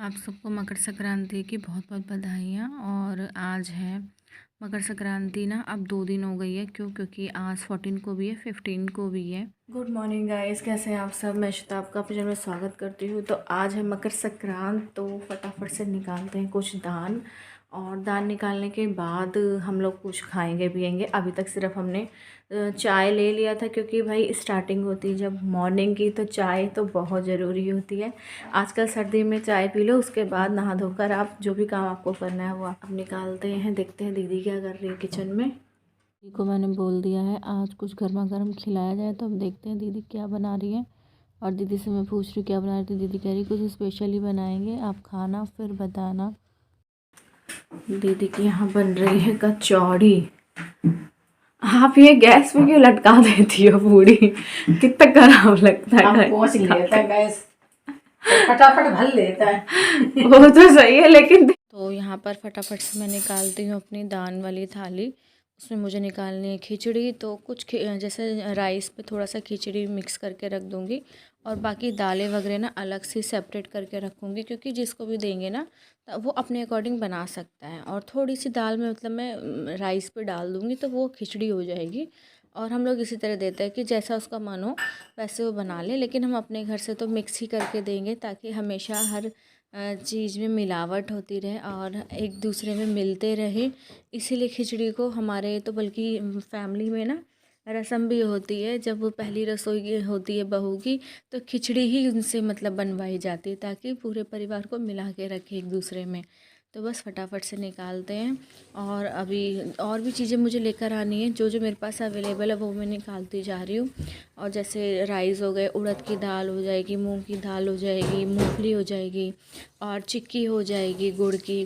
आप सबको मकर संक्रांति की बहुत बहुत बधाइयाँ। और आज है मकर संक्रांति ना, अब 2 दिन हो गई है। क्योंकि आज 14 को भी है, 15 को भी है। गुड मॉर्निंग गाइस, कैसे हैं आप सब। मैं श्वेता आपका अपने चैनल में स्वागत करती हूँ। तो आज है मकर संक्रांत, तो फटाफट से निकालते हैं कुछ दान। और दान निकालने के बाद हम लोग कुछ खाएंगे पिएंगे। अभी तक सिर्फ हमने चाय ले लिया था, क्योंकि भाई स्टार्टिंग होती है जब मॉर्निंग की, तो चाय तो बहुत ज़रूरी होती है। आजकल सर्दी में चाय पी लो, उसके बाद नहा धोकर आप जो भी काम आपको करना है वो आप निकालते हैं। देखते हैं दीदी क्या कर रही है किचन में। दीदी को मैंने बोल दिया है आज कुछ गर्मा गर्म खिलाया जाए, तो अब देखते हैं दीदी क्या बना रही है। और दीदी से मैं पूछ रही क्या बना रही थी, दीदी कह रही कुछ स्पेशल ही बनाएंगे, आप खाना फिर बताना। दीदी की यहाँ बन रही है कचौड़ी। आप ये गैस में क्यों लटका देती हो पूड़ी, कितना खराब लगता है। पहुंच लेता है गैस, फटाफट भर लेता है। वो तो सही है, लेकिन तो यहाँ पर फटाफट से मैं निकालती हूँ अपनी दान वाली थाली। उसमें मुझे निकालनी है खिचड़ी, तो कुछ जैसे राइस पे थोड़ा सा खिचड़ी मिक्स करके रख दूँगी। और बाकी दालें वगैरह ना अलग से सेपरेट करके रखूँगी, क्योंकि जिसको भी देंगे ना तो वो अपने अकॉर्डिंग बना सकता है। और थोड़ी सी दाल में मतलब मैं राइस पे डाल दूँगी, तो वो खिचड़ी हो जाएगी। और हम लोग इसी तरह देते हैं कि जैसा उसका मन हो वैसे वो बना ले, लेकिन हम अपने घर से तो मिक्स ही करके देंगे, ताकि हमेशा हर चीज़ में मिलावट होती रहे और एक दूसरे में मिलते रहे। इसीलिए खिचड़ी को हमारे तो बल्कि फैमिली में ना रस्म भी होती है। जब वो पहली रसोई होती है बहू की, तो खिचड़ी ही उनसे मतलब बनवाई जाती है, ताकि पूरे परिवार को मिला के रखे एक दूसरे में। तो बस फटाफट से निकालते हैं। और अभी और भी चीज़ें मुझे लेकर आनी है, जो जो मेरे पास अवेलेबल है वो मैं निकालती जा रही हूँ। और जैसे राइस हो गए, उड़द की दाल हो जाएगी, मूंग की दाल हो जाएगी, मूंगफली हो जाएगी, और चिक्की हो जाएगी गुड़ की।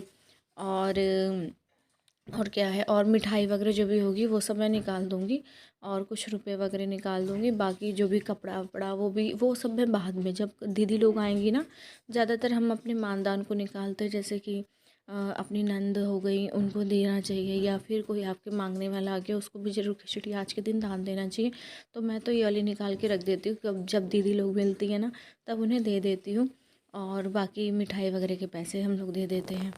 और क्या है, और मिठाई वगैरह जो भी होगी वो सब मैं निकाल दूँगी। और कुछ रुपए वगैरह निकाल दूँगी। बाकी जो भी कपड़ा वपड़ा वो सब मैं बाद में, जब दीदी लोग आएंगी ना, ज़्यादातर हम अपने मानदान को निकालते हैं। जैसे कि अपनी नंद हो गई, उनको देना चाहिए, या फिर कोई आपके मांगने वाला आ गया उसको भी ज़रूर खिचड़ी आज के दिन दान देना चाहिए। तो मैं तो ये वाली निकाल के रख देती हूँ, जब दीदी लोग मिलती है ना तब उन्हें दे देती हूँ। और बाकी मिठाई वगैरह के पैसे हम लोग दे देते हैं।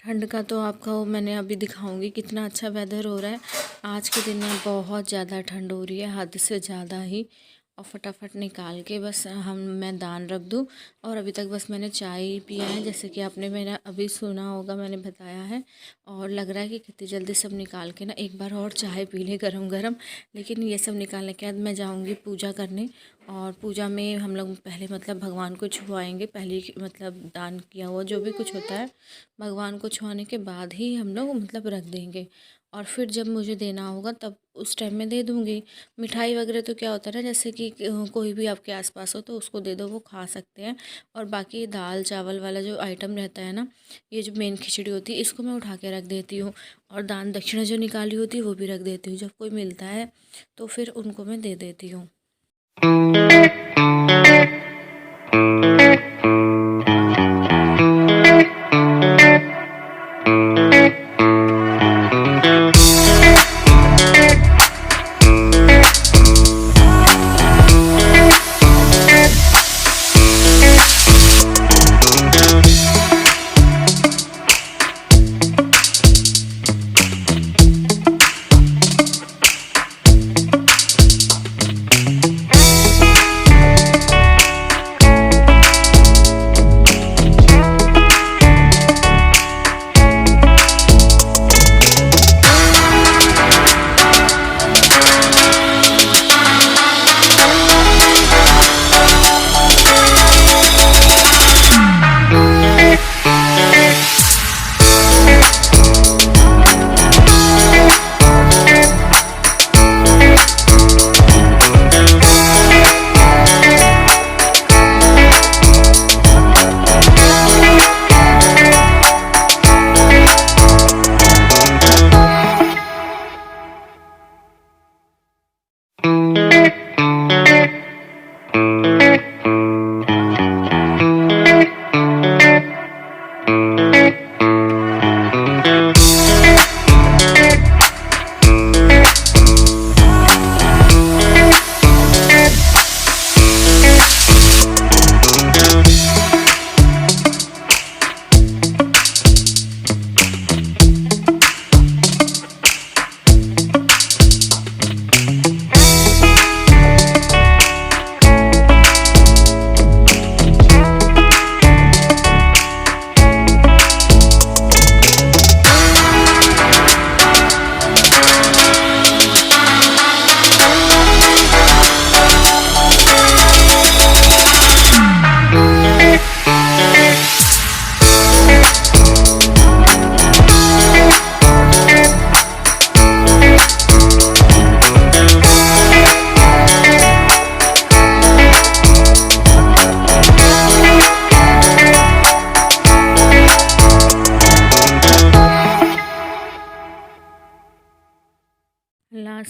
ठंड का तो आपका वो मैंने अभी दिखाऊंगी, कितना अच्छा वेदर हो रहा है। आज के दिन में बहुत ज़्यादा ठंड हो रही है, हद से ज़्यादा ही। और फटाफट निकाल के बस मैं दान रख दूँ। और अभी तक बस मैंने चाय ही पिया है, जैसे कि आपने मेरा अभी सुना होगा, मैंने बताया है। और लग रहा है कि कितनी जल्दी सब निकाल के ना एक बार और चाय पी लें गरम गरम। लेकिन ये सब निकालने के बाद मैं जाऊँगी पूजा करने। और पूजा में हम लोग पहले मतलब भगवान को छुआएंगे, पहले मतलब दान किया हुआ जो भी कुछ होता है भगवान को छुआने के बाद ही हम लोग मतलब रख देंगे। और फिर जब मुझे देना होगा तब उस टाइम में दे दूँगी। मिठाई वगैरह तो क्या होता है ना, जैसे कि कोई भी आपके आसपास हो तो उसको दे दो, वो खा सकते हैं। और बाकी दाल चावल वाला जो आइटम रहता है ना, ये जो मेन खिचड़ी होती है, इसको मैं उठा के रख देती हूँ। और दान दक्षिणा जो निकाली होती है वो भी रख देती हूँ। जब कोई मिलता है तो फिर उनको मैं दे देती हूँ।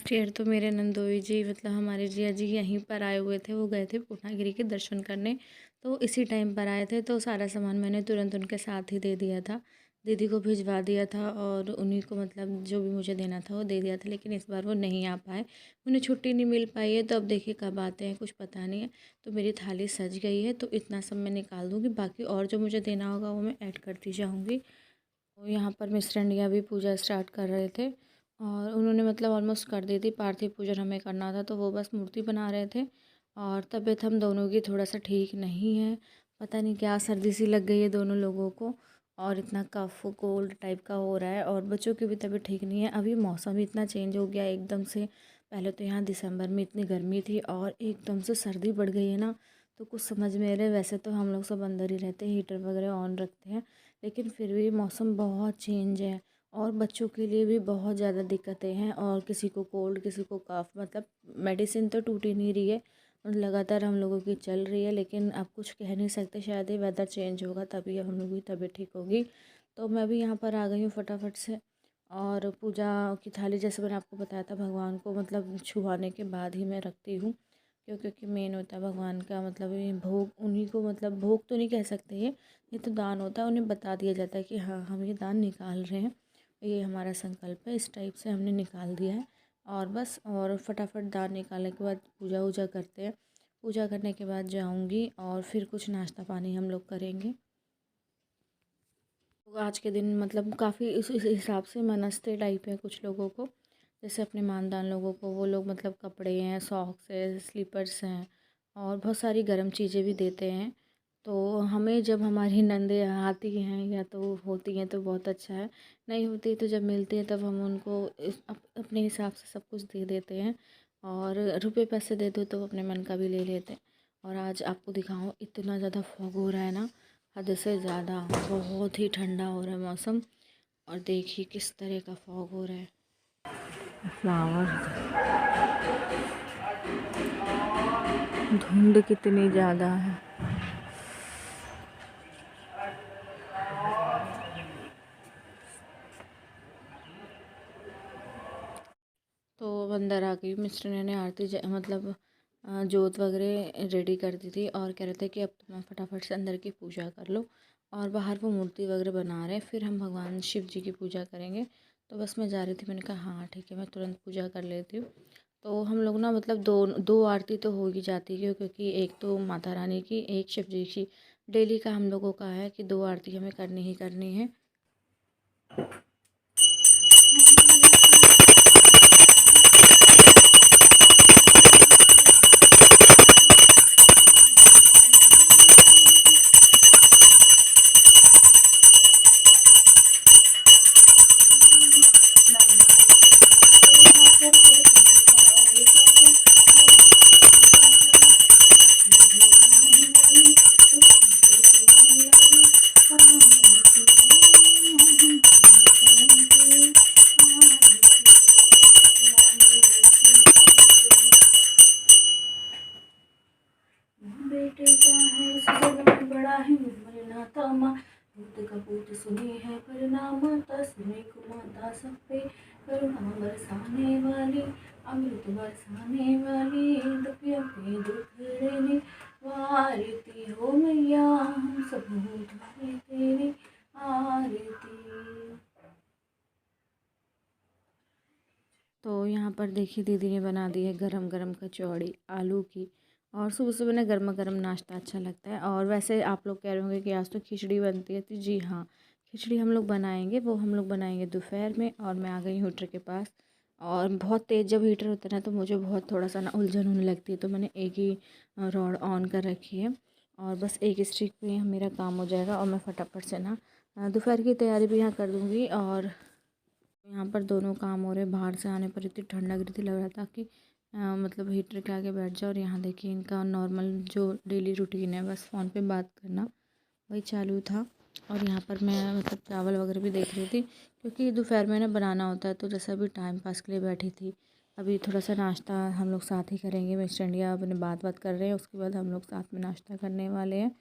लास्ट ईयर तो मेरे नंदोई जी मतलब हमारे जिया जी यहीं पर आए हुए थे। वो गए थे पूर्णागिरि के दर्शन करने, तो इसी टाइम पर आए थे। तो सारा सामान मैंने तुरंत उनके साथ ही दे दिया था, दीदी को भिजवा दिया था और उन्हीं को मतलब जो भी मुझे देना था वो दे दिया था। लेकिन इस बार वो नहीं आ पाए, उन्हें छुट्टी नहीं मिल पाई है। तो अब देखिए कब आते हैं, कुछ पता नहीं है। तो मेरी थाली सज गई है, तो इतना सब मैं निकाल दूँगी, बाकी और जो मुझे देना होगा वो मैं ऐड करती जाऊँगी। तो यहाँ पर मिस्टर इंडिया भी पूजा स्टार्ट कर रहे थे और उन्होंने मतलब ऑलमोस्ट कर दी थी। पार्थिव पूजन हमें करना था, तो वो बस मूर्ति बना रहे थे। और तबीयत हम दोनों की थोड़ा सा ठीक नहीं है, पता नहीं क्या सर्दी सी लग गई है दोनों लोगों को, और इतना कफ कोल्ड टाइप का हो रहा है। और बच्चों की भी तबीयत ठीक नहीं है। अभी मौसम ही इतना चेंज हो गया एकदम से। पहले तो यहाँ दिसंबर में इतनी गर्मी थी और एकदम से सर्दी बढ़ गई है ना, तो कुछ समझ में आ रहा है। वैसे तो हम लोग सब अंदर ही रहते हैं, हीटर वगैरह ऑन रखते हैं, लेकिन फिर भी मौसम बहुत चेंज है और बच्चों के लिए भी बहुत ज़्यादा दिक्कतें हैं। और किसी को कोल्ड, किसी को कफ, मतलब मेडिसिन तो टूट ही नहीं रही है और लगातार हम लोगों की चल रही है। लेकिन अब कुछ कह नहीं सकते, शायद ही वेदर चेंज होगा तभी अब हम लोगों की तबीयत ठीक होगी। तो मैं भी यहाँ पर आ गई हूँ फटाफट से। और पूजा की थाली जैसे मैंने आपको बताया था, भगवान को मतलब छुआने के बाद ही मैं रखती हूँ, क्योंकि मेन होता है भगवान का मतलब ये भोग, उन्हीं को मतलब भोग तो नहीं कह सकते, ये तो दान होता है। उन्हें बता दिया जाता है कि हाँ हम ये दान निकाल रहे हैं, ये हमारा संकल्प है। इस टाइप से हमने निकाल दिया है और बस। और फटाफट दान निकालने के बाद पूजा वूजा करते हैं। पूजा करने के बाद जाऊंगी और फिर कुछ नाश्ता पानी हम लोग करेंगे। तो आज के दिन मतलब काफ़ी इस हिसाब से मनस्ते टाइप है कुछ लोगों को, जैसे अपने मानदान लोगों को, वो लोग मतलब कपड़े हैं, सॉक्स है, स्लीपर्स हैं और बहुत सारी गर्म चीज़ें भी देते हैं। तो हमें जब हमारी नंदे आती हैं या तो होती हैं तो बहुत अच्छा है, नहीं होती तो जब मिलती है तब हम उनको अपने हिसाब से सब कुछ दे देते हैं। और रुपए पैसे दे दो तो अपने मन का भी ले लेते हैं। और आज आपको दिखाऊं, इतना ज़्यादा फॉग हो रहा है ना, हद से ज़्यादा। बहुत ही ठंडा हो रहा है मौसम और देखिए किस तरह का फॉग हो रहा है। फ्लावर, धुंध कितनी ज़्यादा है। तो अंदर आ गई, मिस्टर ने आरती मतलब जोत वगैरह रेडी कर दी थी और कह रहे थे कि अब तुम फटाफट से अंदर की पूजा कर लो। और बाहर वो मूर्ति वगैरह बना रहे हैं, फिर हम भगवान शिव जी की पूजा करेंगे। तो बस मैं जा रही थी, मैंने कहा हाँ ठीक है मैं तुरंत पूजा कर लेती हूँ। तो हम लोग ना मतलब दो दो आरती तो हो ही जाती है, क्योंकि एक तो माता रानी की, एक शिव जी की। डेली का हम लोगों का है कि दो आरती हमें करनी ही करनी है। बेटे का है इस जग में बड़ा ही निर्मल नाता, माँ पूत का पूत सुनी है परिणाम, माता सुने को माता सब पे करुणा बरसाने वाली, अमृत बरसाने वाली, दुखियों पे दुख देने वारती हो मैया, हम सब उठाए तेरी आरती। तो यहाँ पर देखिए दीदी ने बना दी है गरम गरम कचौड़ी आलू की। और सुबह सुबह ना गर्मा गर्म नाश्ता अच्छा लगता है। और वैसे आप लोग कह रहे होंगे कि आज तो खिचड़ी बनती है, तो जी हाँ, खिचड़ी हम लोग बनाएंगे, वो हम लोग बनाएंगे दोपहर में। और मैं आ गई हूँ हीटर के पास। और बहुत तेज़ जब हीटर होता है ना तो मुझे बहुत थोड़ा सा ना उलझन होने लगती है, तो मैंने एक ही रॉड ऑन कर रखी है और बस एक स्टिक पे मेरा काम हो जाएगा और मैं फटाफट से ना दोपहर की तैयारी भी यहाँ कर दूँगी। और यहाँ पर दोनों काम हो रहे। बाहर से आने पर इतनी ठंड लग रही थी, लग रहा था कि मतलब हीटर के आगे बैठ जाओ। और यहाँ देखिए इनका नॉर्मल जो डेली रूटीन है, बस फ़ोन पे बात करना, वही चालू था। और यहाँ पर मैं मतलब चावल वगैरह भी देख रही थी, क्योंकि दोपहर में ना बनाना होता है। तो जैसे अभी टाइम पास के लिए बैठी थी, अभी थोड़ा सा नाश्ता हम लोग साथ ही करेंगे। मिस्टर इंडिया अपने बात कर रहे हैं, उसके बाद हम लोग साथ में नाश्ता करने वाले हैं।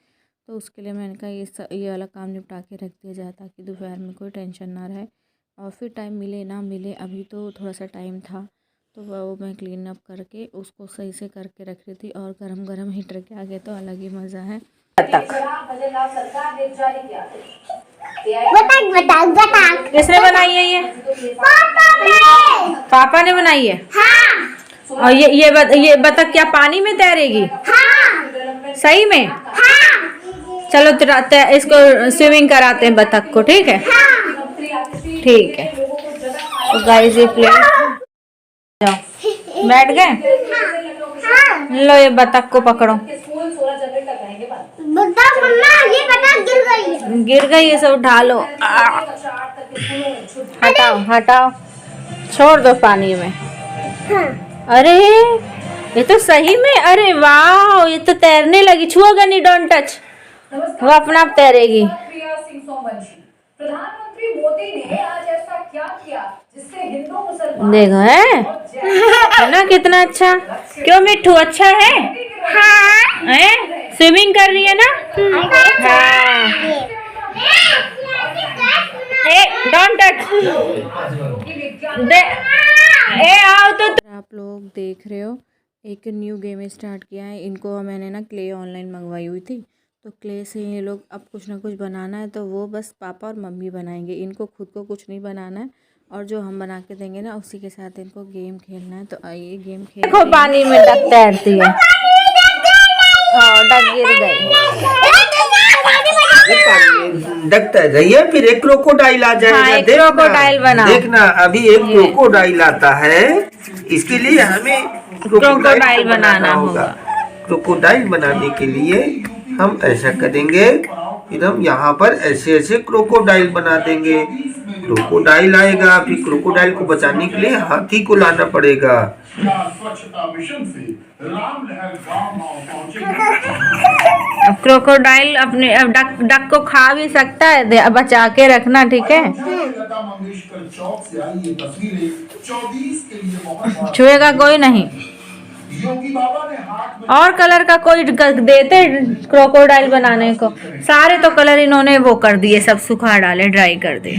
तो उसके लिए मैंने कहा ये वाला काम निपटा के रख दिया जाए, ताकि दोपहर में कोई टेंशन ना रहे। और फिर टाइम मिले ना मिले, अभी तो थोड़ा सा टाइम था, तो वो मैं क्लीन अप करके उसको सही से करके रख रही थी, और गरम गरम हीटर के आगे तो अलग ही मज़ा है। किसने बनाई है ये? पापा ने बनाई है। हाँ। और ये बतख क्या पानी में तैरेगी? हाँ। सही में? हाँ। चलो इसको स्विमिंग कराते हैं बतख को, ठीक है? हाँ। ठीक है। तो गाइस ये प्लेट बैठ गए। हाँ। लो ये बतख को पकड़ो। ये बतख गिर गई है, सब उठा लो। हटाओ हटाओ, छोड़ दो पानी में। हाँ। अरे ये तो सही में, अरे वाह, ये तो तैरने लगी। छुओगा नहीं, डोंट टच, वो अपना आप तैरेगी। प्रधानमंत्री मोदी ने आज ऐसा क्या किया जिससे हिंदू मुसलमान देखो है ना कितना अच्छा। क्यों मिट्ठू, अच्छा है? हाँ। स्विमिंग कर रही है ना? हाँ। डोंट टच, आओ तो। आप लोग देख रहे हो एक न्यू गेम स्टार्ट किया है। इनको मैंने ना क्ले ऑनलाइन मंगवाई हुई थी, तो क्ले से ये लोग अब कुछ ना कुछ बनाना है, तो वो बस पापा और मम्मी बनाएंगे। इनको खुद को कुछ नहीं बनाना है, और जो हम बना के देंगे ना उसी के साथ इनको गेम खेलना है। तो आइए गेम खेल। देखो पानी में डक तैरती है। डक गिर गई। डक तैर रही है, फिर एक क्रोकोडाइल आ जाएगा। हाँ, एक क्रोकोडाइल बना। देखना अभी एक क्रोकोडाइल आता है, इसके लिए हमें क्रोकोडाइल बनाना होगा। क्रोकोडाइल बनाने के लिए हम ऐसा करेंगे, फिर हम यहाँ पर ऐसे ऐसे क्रोकोडाइल बना देंगे। क्रोकोडाइल आएगा, फिर क्रोकोडाइल को बचाने के लिए हाथी को लाना पड़ेगा। क्रोकोडाइल अपने डक को खा भी सकता है, बचा के रखना, ठीक है? छुएगा कोई नहीं। और कलर का कोई देते क्रोकोडाइल बनाने को? सारे तो कलर इन्होंने वो कर दिए, सब सुखा डाले, ड्राई कर दिए।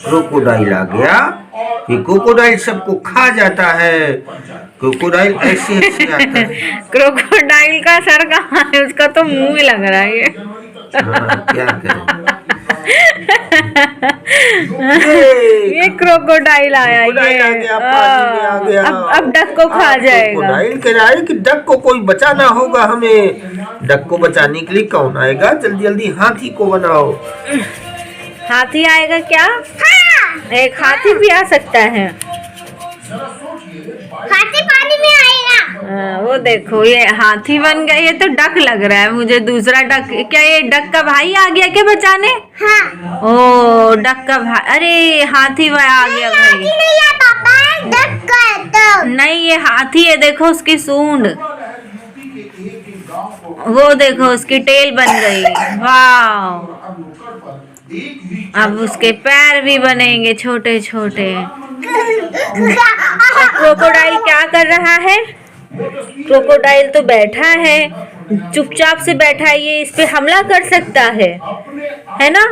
क्रोकोडाइल आ गया, फिर क्रोकोडाइल सबको खा जाता है। क्रोकोडाइल ऐसे ऐसे आता है। क्रोकोडाइल का सर कहाँ है? उसका तो मुंह ही लग रहा है ये। क्या करें? ये क्रोकोडाइल आया, ये आ गया। अब डक को खा जाएगा। क्रोकोडाइल कह रहा है कि डक को कोई बचाना होगा हमें। डक को बचाने के लिए कौन आएगा? जल्दी जल्दी हाथी को बनाओ। हाथी आएगा क्या? हाँ। एक हाथी भी आ सकता है। हाथी पानी में आएगा। वो देखो ये हाथी बन गया। ये तो डक लग रहा है मुझे, दूसरा डक। क्या ये डक का भाई आ गया क्या बचाने? हाँ। ओ डक का भाई। अरे हाथी भाई आ गया भाई। नहीं है पापा, डक का है तो। नहीं ये हाथी है, देखो उसकी सूंड, वो देखो उसकी टेल बन गई। वाह, अब उसके पैर भी बनेंगे छोटे छोटे। क्रोकोडाइल क्या कर रहा है? क्रोकोडाइल तो बैठा है, चुपचाप से बैठा है। ये इस पे हमला कर सकता है ना?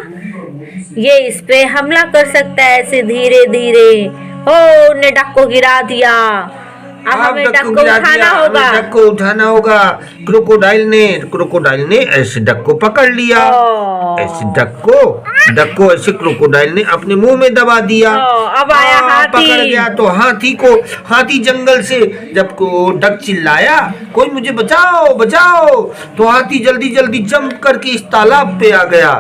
ये इस पे हमला कर सकता है ऐसे धीरे धीरे। ओ ने डक को गिरा दिया। अब हमें डक को उठाना होगा। डक को उठाना होगा। क्रोकोडाइल ने ऐसे डक को पकड़ लिया। ऐसे डक को ऐसे क्रोकोडाइल ने अपने मुंह में दबा दिया। अब आया हाथी, पकड़ गया। तो हाथी जंगल से जब को डक चिल्लाया कोई मुझे बचाओ बचाओ, तो हाथी जल्दी जल्दी जंप करके इस तालाब पे आ गया।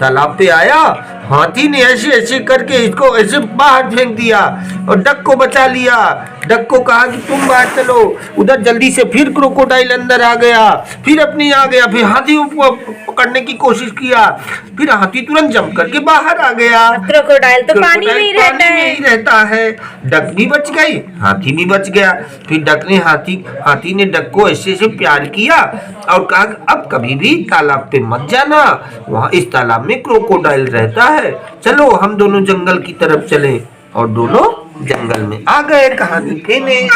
तालाब पे आया, हाथी ने ऐसे ऐसे करके इसको ऐसे बाहर फेंक दिया और डक को बचा लिया। डक को कहा कि तुम बाहर चलो। उधर जल्दी से फिर क्रोकोडाइल अंदर आ गया, फिर अपनी आ गया, फिर हाथी को पकड़ने की कोशिश किया, फिर हाथी तुरंत जंप करके बाहर आ गया। क्रोकोडाइल तो पानी में ही रहता है। डक भी बच गई, हाथी भी बच गया। फिर हाथी ने डक को ऐसे ऐसे प्यार किया और कहा अब कभी भी तालाब पे मत जाना, वहाँ इस तालाब में क्रोकोडाइल रहता है। चलो हम दोनों जंगल की तरफ चले। और दोनों जंगल में आ गए। कहानी फिनिश।